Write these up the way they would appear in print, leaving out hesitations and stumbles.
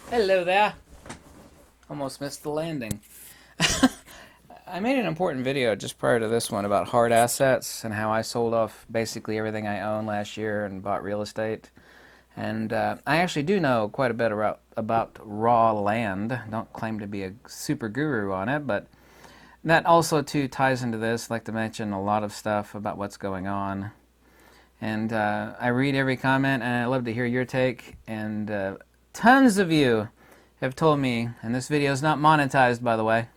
Hello there. Almost missed the landing. I made an important video just prior to this one about hard assets and how I sold off basically everything I owned last year and bought real estate. And I actually do know quite a bit about raw land. Don't claim to be a super guru on it, but that also too ties into this. I'd like to mention a lot of stuff about what's going on. And I read every comment, and I love to hear your take. And tons of you have told me, and this video is not monetized, by the way.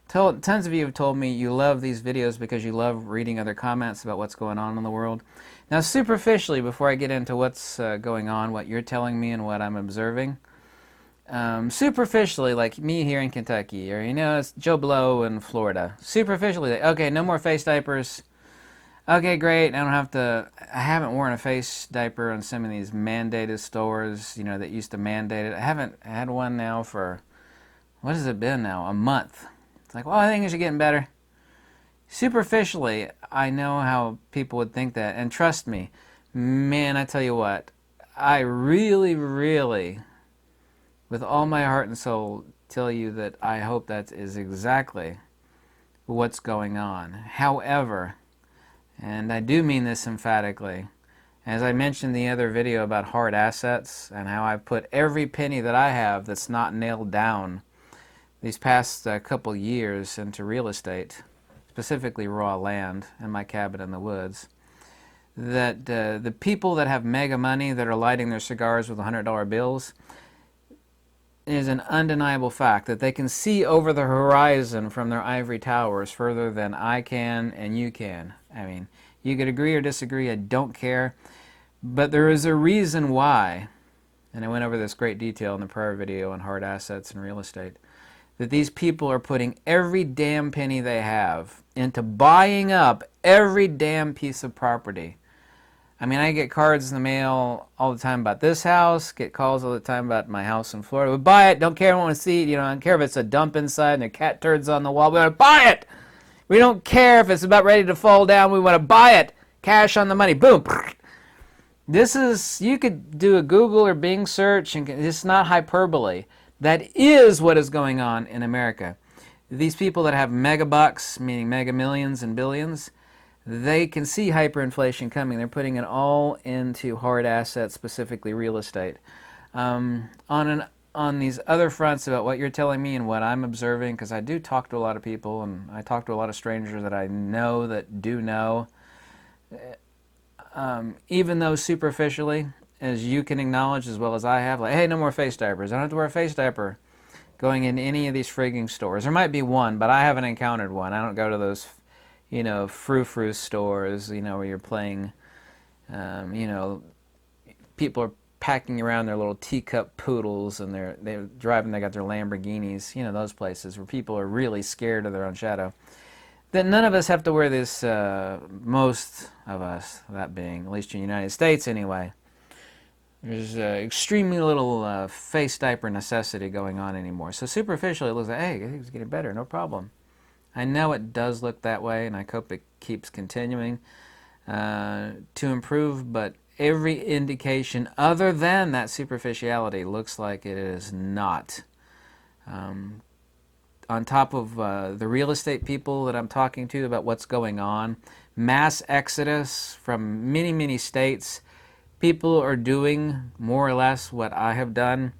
Tons of you have told me you love these videos because you love reading other comments about what's going on in the world. Now, superficially, before I get into what's going on, what you're telling me and what I'm observing, superficially, like me here in Kentucky, or it's Joe Blow in Florida. Superficially, like, okay, no more face diapers. Okay, great. I haven't worn a face diaper in some of these mandated stores, that used to mandate it. I haven't had one now for, what has it been now? A month. It's like, well, I think it's getting better. Superficially, I know how people would think that. And trust me, man, I tell you what, I really, really, with all my heart and soul, tell you that I hope that is exactly what's going on. However, and I do mean this emphatically, as I mentioned in the other video about hard assets and how I put every penny that I have that's not nailed down these past couple years into real estate, specifically raw land and my cabin in the woods, that the people that have mega money that are lighting their cigars with $100 bills, is an undeniable fact that they can see over the horizon from their ivory towers further than I can and you can. I mean, you could agree or disagree, I don't care, but there is a reason why, and I went over this great detail in the prior video on hard assets and real estate, that these people are putting every damn penny they have into buying up every damn piece of property. I mean, I get cards in the mail all the time about this house, get calls all the time about my house in Florida. We buy it, don't care, don't want to see it, I don't care if it's a dump inside and there are cat turds on the wall, we want to buy it! We don't care if it's about ready to fall down, we want to buy it! Cash on the money, boom! This is, you could do a Google or Bing search, and it's not hyperbole. That is what is going on in America. These people that have mega bucks, meaning mega millions and billions, they can see hyperinflation coming. They're putting it all into hard assets, specifically real estate. On these other fronts about what you're telling me and what I'm observing, because I do talk to a lot of people, and I talk to a lot of strangers that I know that do know, even though superficially, as you can acknowledge as well as I have, like, hey, no more face diapers. I don't have to wear a face diaper going into any of these frigging stores. There might be one, but I haven't encountered one. I don't go to those, frou-frou stores, where you're playing, people are packing around their little teacup poodles and they're driving, they got their Lamborghinis, those places where people are really scared of their own shadow. Then none of us have to wear this, most of us, that being, at least in the United States anyway. There's extremely little face diaper necessity going on anymore. So superficially it looks like, hey, I think it's getting better, no problem. I know it does look that way, and I hope it keeps continuing to improve, but every indication other than that superficiality looks like it is not. On top of the real estate people that I'm talking to about what's going on, mass exodus from many, many states. People are doing more or less what I have done.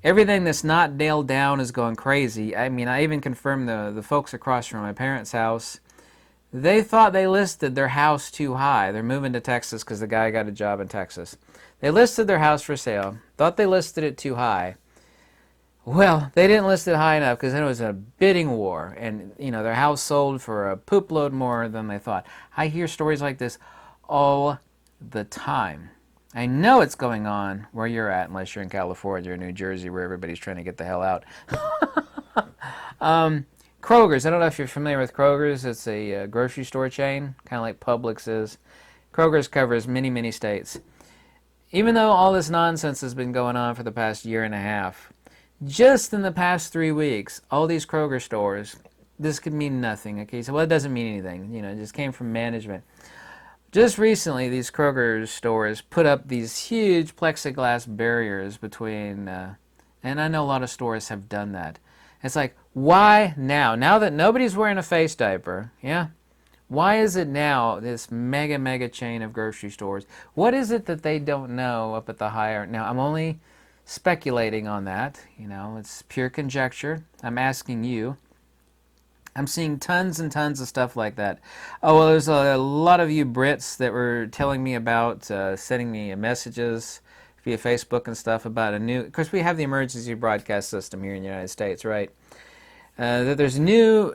Everything that's not nailed down is going crazy. I mean, I even confirmed the folks across from my parents' house, they thought they listed their house too high. They're moving to Texas because the guy got a job in Texas. They listed their house for sale, thought they listed it too high. Well, they didn't list it high enough because then it was a bidding war, and their house sold for a poop load more than they thought. I hear stories like this all the time. I know it's going on where you're at, unless you're in California or New Jersey, where everybody's trying to get the hell out. Kroger's, I don't know if you're familiar with Kroger's. It's a grocery store chain, kind of like Publix is. Kroger's covers many, many states. Even though all this nonsense has been going on for the past year and a half, just in the past 3 weeks, all these Kroger stores, this could mean nothing, okay? So, well, it doesn't mean anything. It just came from management. Just recently, these Kroger stores put up these huge plexiglass barriers between, and I know a lot of stores have done that. It's like, why now? Now that nobody's wearing a face diaper, yeah? Why is it now this mega, mega chain of grocery stores? What is it that they don't know up at the higher? Now, I'm only speculating on that. It's pure conjecture. I'm asking you. I'm seeing tons and tons of stuff like that. Oh, well, there's a lot of you Brits that were telling me about, sending me messages via Facebook and stuff about a new, of course, we have the emergency broadcast system here in the United States, right? That there's a new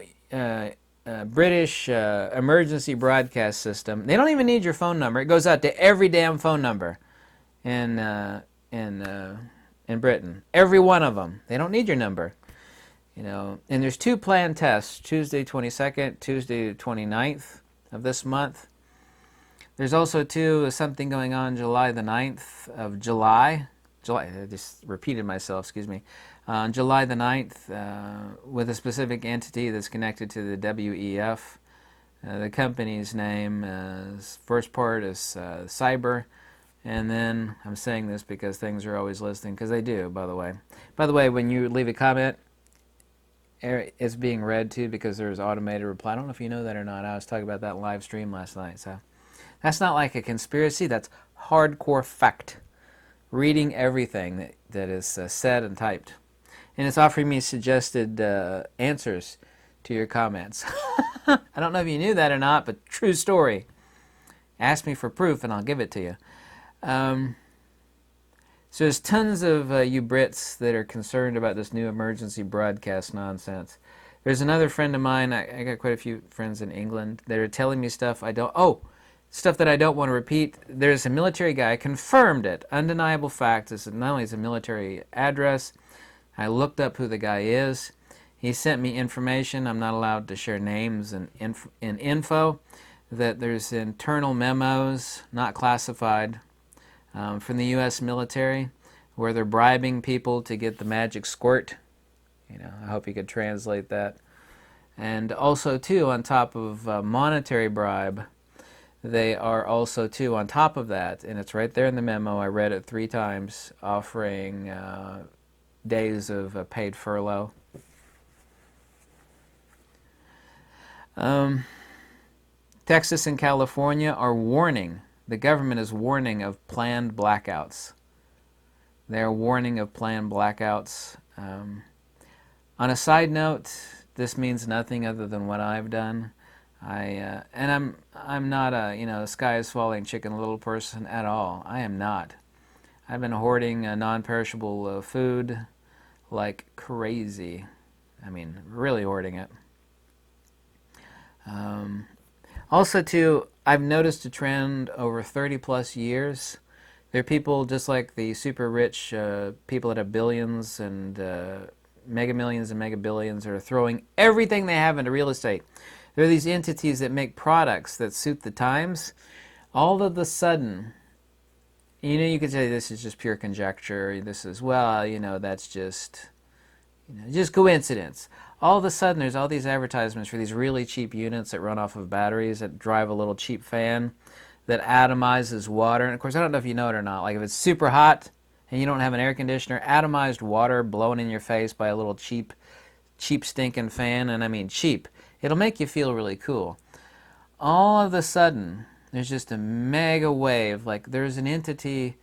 British emergency broadcast system. They don't even need your phone number. It goes out to every damn phone number in Britain. Every one of them. They don't need your number. And there's 2 planned tests, Tuesday 22nd, Tuesday 29th of this month. There's also something going on July the 9th of July, I just repeated myself, excuse me, on July the 9th with a specific entity that's connected to the WEF. The company's name is, first part is Cyber, and then I'm saying this because things are always listening, because they do, by the way. By the way, when you leave a comment, it's being read too, because there's automated reply. I don't know if you know that or not. I was talking about that in live stream last night. So that's not like a conspiracy. That's hardcore fact. Reading everything that is said and typed. And it's offering me suggested answers to your comments. I don't know if you knew that or not, but true story. Ask me for proof and I'll give it to you. So there's tons of you Brits that are concerned about this new emergency broadcast nonsense. There's another friend of mine, I got quite a few friends in England, that are telling me stuff stuff that I don't want to repeat. There's a military guy, confirmed it, undeniable fact. Not only is a military address, I looked up who the guy is. He sent me information. I'm not allowed to share names and info. That there's internal memos, not classified, from the U.S. military, where they're bribing people to get the magic squirt. I hope you could translate that. And also, too, on top of monetary bribe, they are also, too, on top of that, and it's right there in the memo, I read it 3 times, offering days of paid furlough. Texas and California are warning. The government is warning of planned blackouts. They're warning of planned blackouts. On a side note, this means nothing other than what I've done. I'm not a sky is falling chicken little person at all. I am not. I've been hoarding non-perishable food like crazy. I mean, really hoarding it. Also, too, I've noticed a trend over 30 plus years. There are people just like the super rich people that have billions and mega millions and mega billions that are throwing everything they have into real estate. There are these entities that make products that suit the times. All of a sudden, you could say this is just pure conjecture. This is, that's just coincidence. All of a sudden, there's all these advertisements for these really cheap units that run off of batteries that drive a little cheap fan that atomizes water. And of course, I don't know if you know it or not. Like if it's super hot and you don't have an air conditioner, atomized water blowing in your face by a little cheap stinking fan, and I mean cheap, it'll make you feel really cool. All of a sudden, there's just a mega wave. Like there's an entity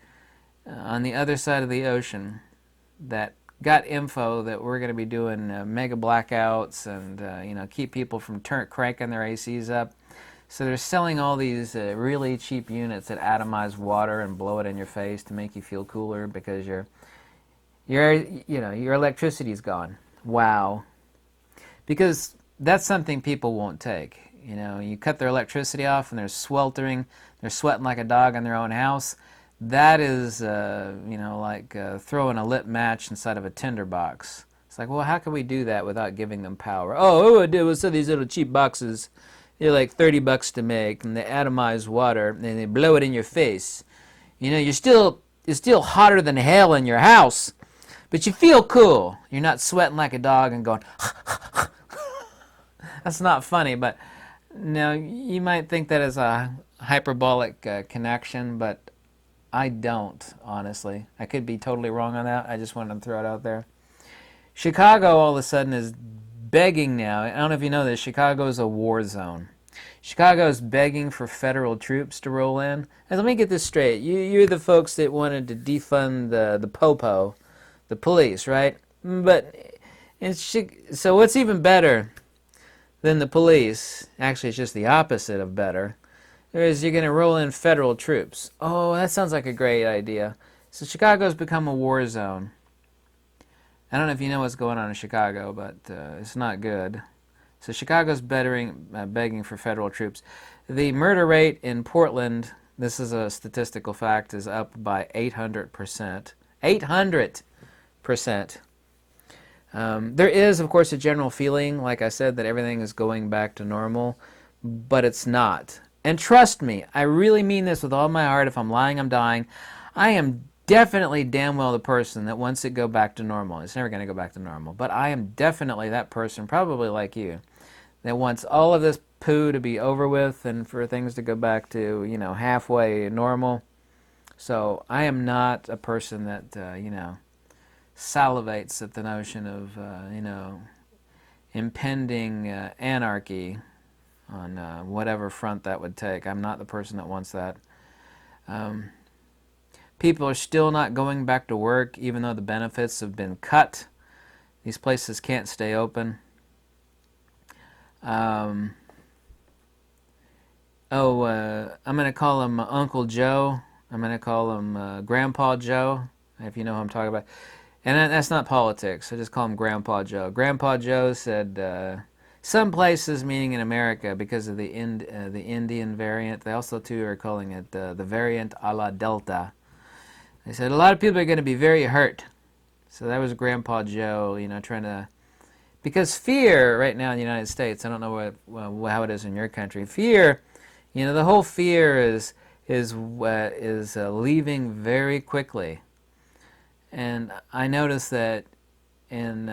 on the other side of the ocean that got info that we're going to be doing mega blackouts and keep people from cranking their ACs up. So they're selling all these really cheap units that atomize water and blow it in your face to make you feel cooler because your electricity's gone. Wow. Because that's something people won't take. You cut their electricity off and they're sweltering, they're sweating like a dog in their own house. That is, like throwing a lit match inside of a tinderbox. It's like, well, how can we do that without giving them power? Oh, what we do is sell these little cheap boxes. They're like $30 to make, and they atomize water, and they blow it in your face. It's still hotter than hell in your house, but you feel cool. You're not sweating like a dog and going, That's not funny, but no, you might think that as a hyperbolic connection, but I don't, honestly. I could be totally wrong on that. I just wanted to throw it out there. Chicago all of a sudden is begging now. I don't know if you know this. Chicago is a war zone. Chicago is begging for federal troops to roll in. And let me get this straight. You're the folks that wanted to defund the popo, the police, right? But so what's even better than the police? Actually, it's just the opposite of better. Is you're going to roll in federal troops. Oh, that sounds like a great idea. So Chicago's become a war zone. I don't know if you know what's going on in Chicago, but it's not good. So Chicago's begging for federal troops. The murder rate in Portland, this is a statistical fact, is up by 800%. 800%. There is, of course, a general feeling, like I said, that everything is going back to normal, but it's not. And trust me, I really mean this with all my heart. If I'm lying, I'm dying. I am definitely damn well the person that wants it to go back to normal. It's never going to go back to normal, but I am definitely that person, probably like you, that wants all of this poo to be over with and for things to go back to, halfway normal. So I am not a person that, salivates at the notion of, impending anarchy on whatever front that would take. I'm not the person that wants that. People are still not going back to work, even though the benefits have been cut. These places can't stay open. I'm going to call him Uncle Joe. I'm going to call him Grandpa Joe, if you know who I'm talking about. And that's not politics. I just call him Grandpa Joe. Grandpa Joe said some places, meaning in America, because of the Indian variant, they also too are calling it the variant a la Delta. They said a lot of people are going to be very hurt. So that was Grandpa Joe, trying to... Because fear right now in the United States, I don't know how it is in your country. Fear, the whole fear is leaving very quickly. And I noticed that in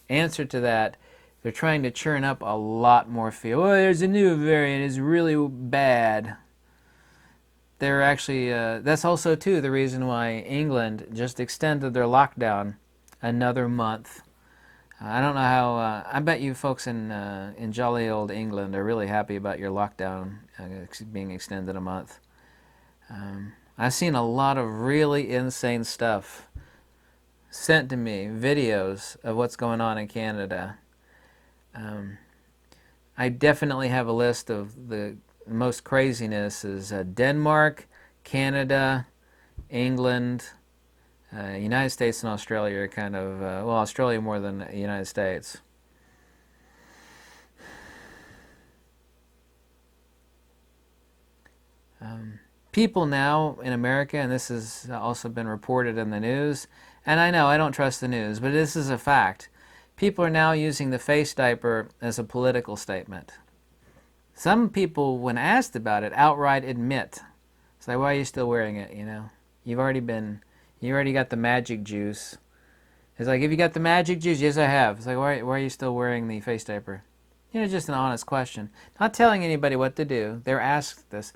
answer to that, they're trying to churn up a lot more fear. Oh, there's a new variant. It's really bad. They're actually, that's also, too, the reason why England just extended their lockdown another month. I don't know how, I bet you folks in jolly old England are really happy about your lockdown being extended a month. I've seen a lot of really insane stuff sent to me, videos of what's going on in Canada. I definitely have a list of the most craziness is Denmark, Canada, England, United States and Australia are kind of, Australia more than the United States. People now in America, and this has also been reported in the news, and I know I don't trust the news, but this is a fact. People are now using the face diaper as a political statement. Some people, when asked about it, outright admit, it's like, why are you still wearing it, You already got the magic juice. It's like, have you got the magic juice? Yes, I have. It's like, why are you still wearing the face diaper? Just an honest question. Not telling anybody what to do. They're asked this.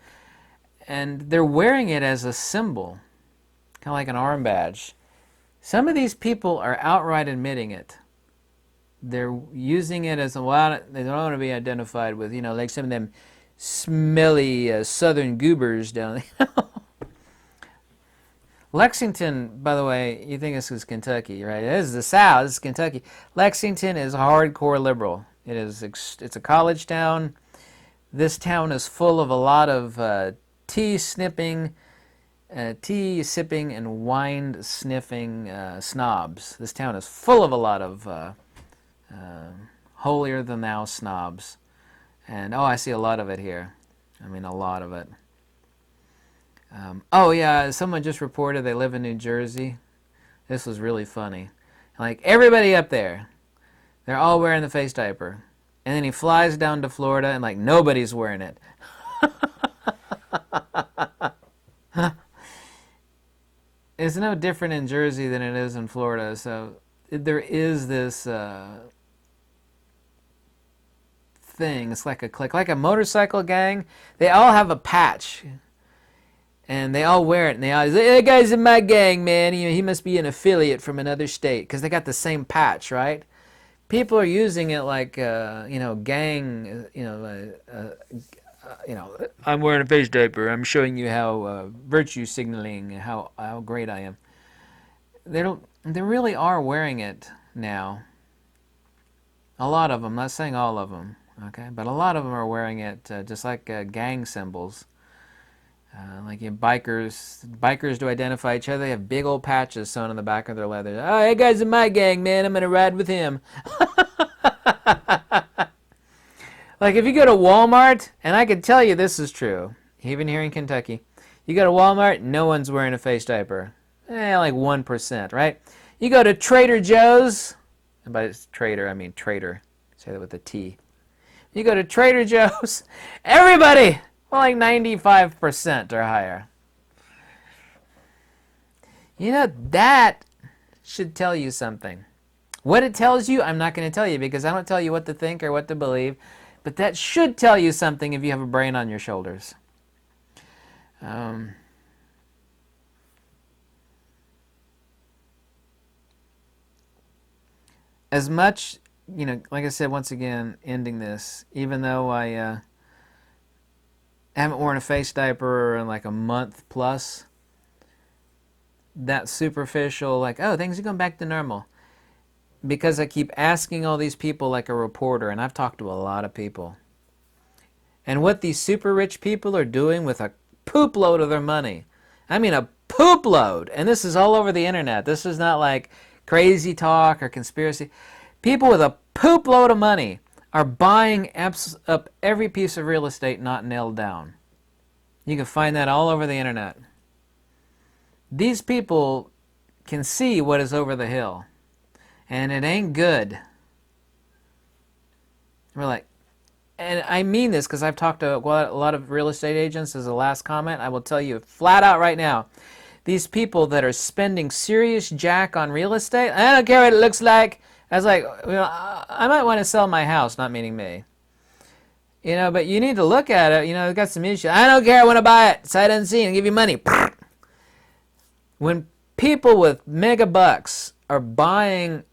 And they're wearing it as a symbol, kind of like an arm badge. Some of these people are outright admitting it. They're using it as they don't want to be identified with, like some of them smelly southern goobers down there. Lexington, by the way, you think this is Kentucky, right? This is the South. This is Kentucky. Lexington is hardcore liberal. It's a college town. This town is full of a lot of tea sipping, and wine sniffing snobs. This town is full of a lot of holier than thou snobs, and I see a lot of it here. I mean, a lot of it. Someone just reported they live in New Jersey. This was really funny. Like, everybody up there, they're all wearing the face diaper. And then he flies down to Florida and, like, nobody's wearing it. It's no different in Jersey than it is in Florida. So there is this thing. It's like a clique, like a motorcycle gang. They all have a patch, and they all wear it. And they all say, "That guy's in my gang, man. He must be an affiliate from another state," because they got the same patch, right? People are using it like, gang, I'm wearing a face diaper. I'm showing you how virtue signaling, how great I am. They really are wearing it now. A lot of them, not saying all of them, okay, but a lot of them are wearing it just like gang symbols. Like bikers to identify each other. They have big old patches sewn on the back of their leather. Oh, that guy's in my gang, man. I'm gonna ride with him. Like if you go to Walmart, and I can tell you this is true, even here in Kentucky, you go to Walmart, no one's wearing a face diaper. Like 1%, right? You go to Trader Joe's, and by trader I mean traitor. Say that with a T. You go to Trader Joe's, everybody, well, like 95% or higher. That should tell you something. What it tells you, I'm not going to tell you because I don't tell you what to think or what to believe. But that should tell you something if you have a brain on your shoulders. As much, like I said, once again, ending this, even though I haven't worn a face diaper in like a month plus, that superficial, like, oh, things are going back to normal. Because I keep asking all these people like a reporter, and I've talked to a lot of people. And what these super rich people are doing with a poop load of their money. I mean a poop load. And this is all over the internet. This is not like crazy talk or conspiracy. People with a poop load of money are buying up every piece of real estate not nailed down. You can find that all over the internet. These people can see what is over the hill. And it ain't good. We're like, and I mean this because I've talked to a lot of real estate agents as a last comment. I will tell you flat out right now, these people that are spending serious jack on real estate, I don't care what it looks like. I was like, I might want to sell my house, not meaning me. But you need to look at it. They've got some issues. I don't care, I want to buy it. Sight unseen and give you money. When people with mega bucks are buying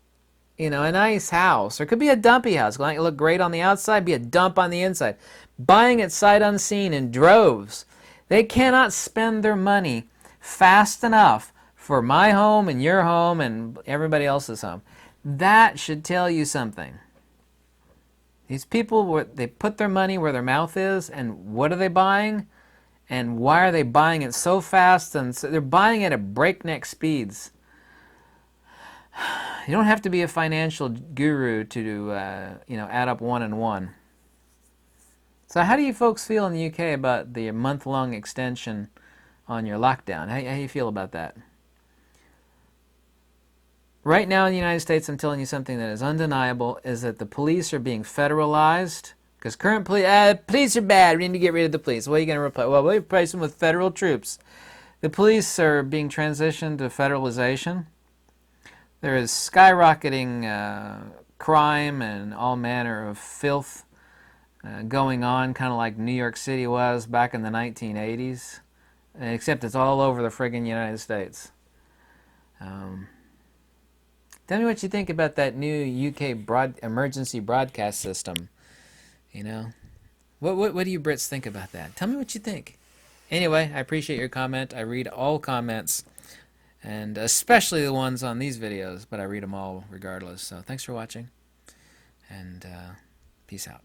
a nice house, or it could be a dumpy house, going to look great on the outside, be a dump on the inside. Buying it sight unseen in droves. They cannot spend their money fast enough for my home and your home and everybody else's home. That should tell you something. These people, they put their money where their mouth is, and what are they buying? And why are they buying it so fast? And so they're buying it at breakneck speeds. You don't have to be a financial guru to, add up 1 and 1. So how do you folks feel in the UK about the month-long extension on your lockdown? How do you feel about that? Right now in the United States, I'm telling you something that is undeniable, is that the police are being federalized. Because current police are bad, we need to get rid of the police. What are you going to replace? Well, we replace them with federal troops. The police are being transitioned to federalization. There is skyrocketing crime and all manner of filth going on, kind of like New York City was back in the 1980s, except it's all over the friggin' United States. Tell me what you think about that new UK emergency broadcast system. What do you Brits think about that? Tell me what you think. Anyway, I appreciate your comment. I read all comments, and especially the ones on these videos, but I read them all regardless. So thanks for watching, and peace out.